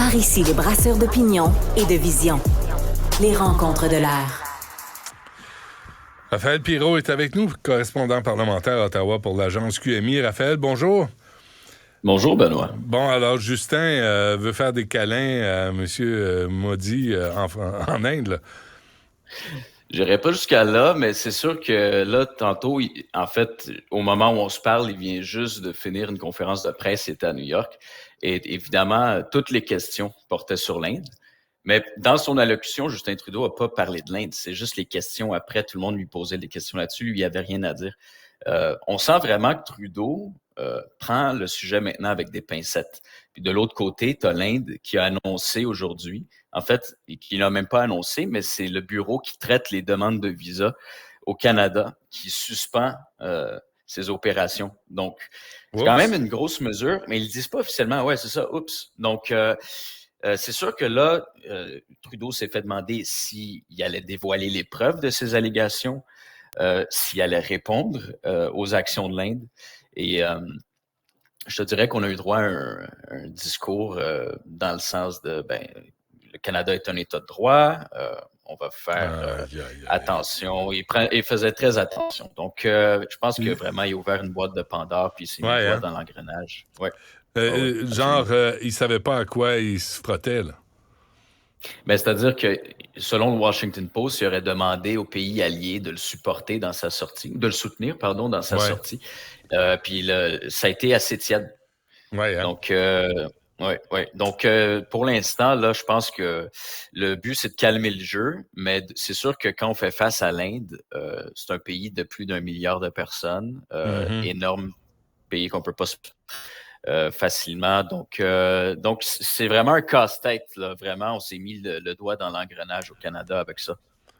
Par ici, les brasseurs d'opinion et de vision. Les rencontres de l'air. Raphaël Piroz est avec nous, correspondant parlementaire à Ottawa pour l'agence QMI. Raphaël, bonjour. Bonjour, Benoît. Bon, alors, Justin veut faire des câlins à M. Modi en Inde, là. J'irai pas jusqu'à là, mais c'est sûr que là, tantôt, en fait, au moment où on se parle, il vient juste de finir une conférence de presse, il était à New York. Et évidemment, toutes les questions portaient sur l'Inde. Mais dans son allocution, Justin Trudeau n'a pas parlé de l'Inde. C'est juste les questions après. Tout le monde lui posait des questions là-dessus. Lui, il avait rien à dire. On sent vraiment que Trudeau prend le sujet maintenant avec des pincettes. Puis de l'autre côté, tu as l'Inde qui a annoncé aujourd'hui, en fait, qui n'a même pas annoncé, mais c'est le bureau qui traite les demandes de visa au Canada qui suspend ses opérations. Donc, c'est quand même une grosse mesure, mais ils ne disent pas officiellement, ouais, c'est ça, oups. Donc, c'est sûr que là, Trudeau s'est fait demander s'il allait dévoiler les preuves de ces allégations, s'il allait répondre aux actions de l'Inde. Et je te dirais qu'on a eu droit à un discours dans le sens de, le Canada est un État de droit, on va faire attention. Il faisait très attention. Donc, je pense que vraiment, il a ouvert une boîte de Pandore puis il s'est mis le doigt dans l'engrenage. Ouais. Il savait pas à quoi il se frottait, là. Ben, c'est-à-dire que, selon le Washington Post, il aurait demandé aux pays alliés de le supporter dans sa sortie, de le soutenir, pardon, dans sa sortie. Puis ça a été assez tiède. Donc, Donc, pour l'instant, là, je pense que le but, c'est de calmer le jeu, mais c'est sûr que quand on fait face à l'Inde, c'est un pays de plus d'1 milliard de personnes, énorme pays qu'on peut pas se facilement. Donc, c'est vraiment un casse-tête, là. Vraiment, on s'est mis le doigt dans l'engrenage au Canada avec ça.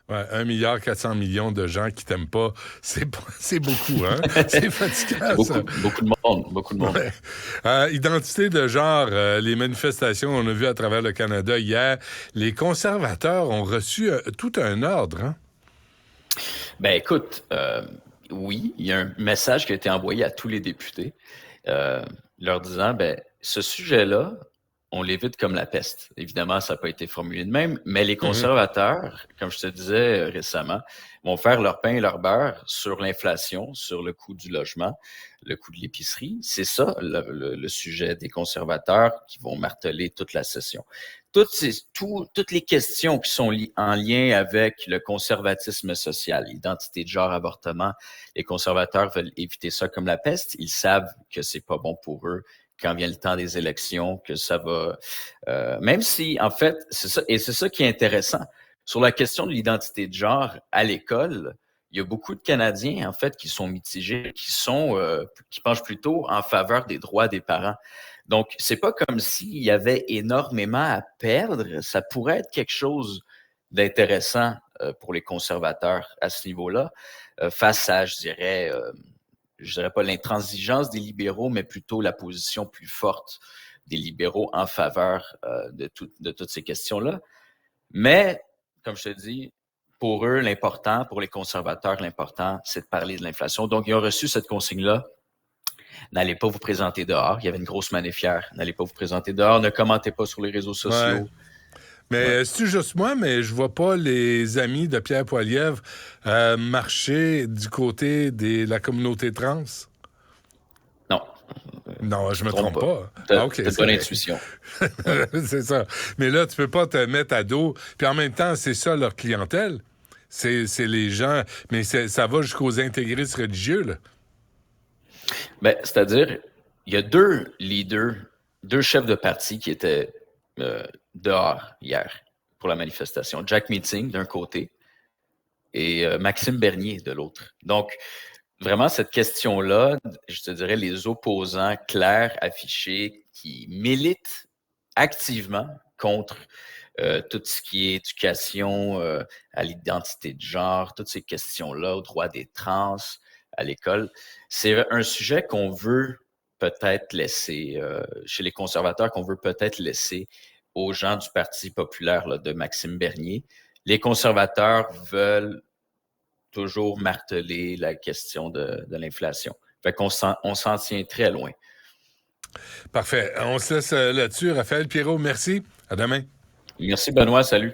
Ouais, 1,4 milliard de gens qui t'aiment pas, c'est beaucoup, hein? C'est fatigant, ça. Beaucoup de monde. Ouais. Identité de genre, les manifestations, on a vu à travers le Canada hier, les conservateurs ont reçu tout un ordre, hein? Ben, écoute, oui, il y a un message qui a été envoyé à tous les députés, leur disant, ce sujet-là, on l'évite comme la peste. Évidemment, ça n'a pas été formulé de même, mais les conservateurs, comme je te disais récemment, vont faire leur pain et leur beurre sur l'inflation, sur le coût du logement, le coût de l'épicerie. C'est ça le sujet des conservateurs qui vont marteler toute la session. Toutes les questions qui sont en lien avec le conservatisme social, identité de genre, avortement, les conservateurs veulent éviter ça comme la peste. Ils savent que c'est pas bon pour eux quand vient le temps des élections, que ça va... même si, en fait, c'est ça, et c'est ça qui est intéressant. Sur la question de l'identité de genre à l'école, il y a beaucoup de Canadiens, en fait, qui sont mitigés, qui penchent plutôt en faveur des droits des parents. Donc, c'est pas comme s'il y avait énormément à perdre. Ça pourrait être quelque chose d'intéressant pour les conservateurs à ce niveau-là, face à, je dirais pas l'intransigeance des libéraux, mais plutôt la position plus forte des libéraux en faveur de toutes ces questions-là. Mais, comme je te dis, pour eux, pour les conservateurs, l'important, c'est de parler de l'inflation. Donc, ils ont reçu cette consigne-là. N'allez pas vous présenter dehors. Il y avait une grosse manif hier. N'allez pas vous présenter dehors. Ne commentez pas sur les réseaux sociaux. Ouais. Mais c'est juste moi, mais je vois pas les amis de Pierre Poilievre marcher du côté de la communauté trans. Non. Non, je me trompe pas. T'as une bonne intuition. C'est ça. Mais là, tu peux pas te mettre à dos. Puis en même temps, c'est ça leur clientèle. C'est les gens. Mais ça va jusqu'aux intégristes religieux, là. C'est-à-dire, il y a deux leaders, deux chefs de parti qui étaient dehors hier pour la manifestation. Jack Meeting d'un côté et Maxime Bernier de l'autre. Donc, vraiment, cette question-là, je te dirais, les opposants clairs, affichés, qui militent activement contre tout ce qui est éducation à l'identité de genre, toutes ces questions-là, aux droits des trans à l'école. C'est un sujet qu'on veut peut-être laisser, chez les conservateurs, qu'on veut peut-être laisser aux gens du Parti populaire là, de Maxime Bernier. Les conservateurs veulent toujours marteler la question de l'inflation. Fait qu'on s'en tient très loin. Parfait. On se laisse là-dessus. Raphaël Pierrot, merci. À demain. Merci, Benoît. Salut.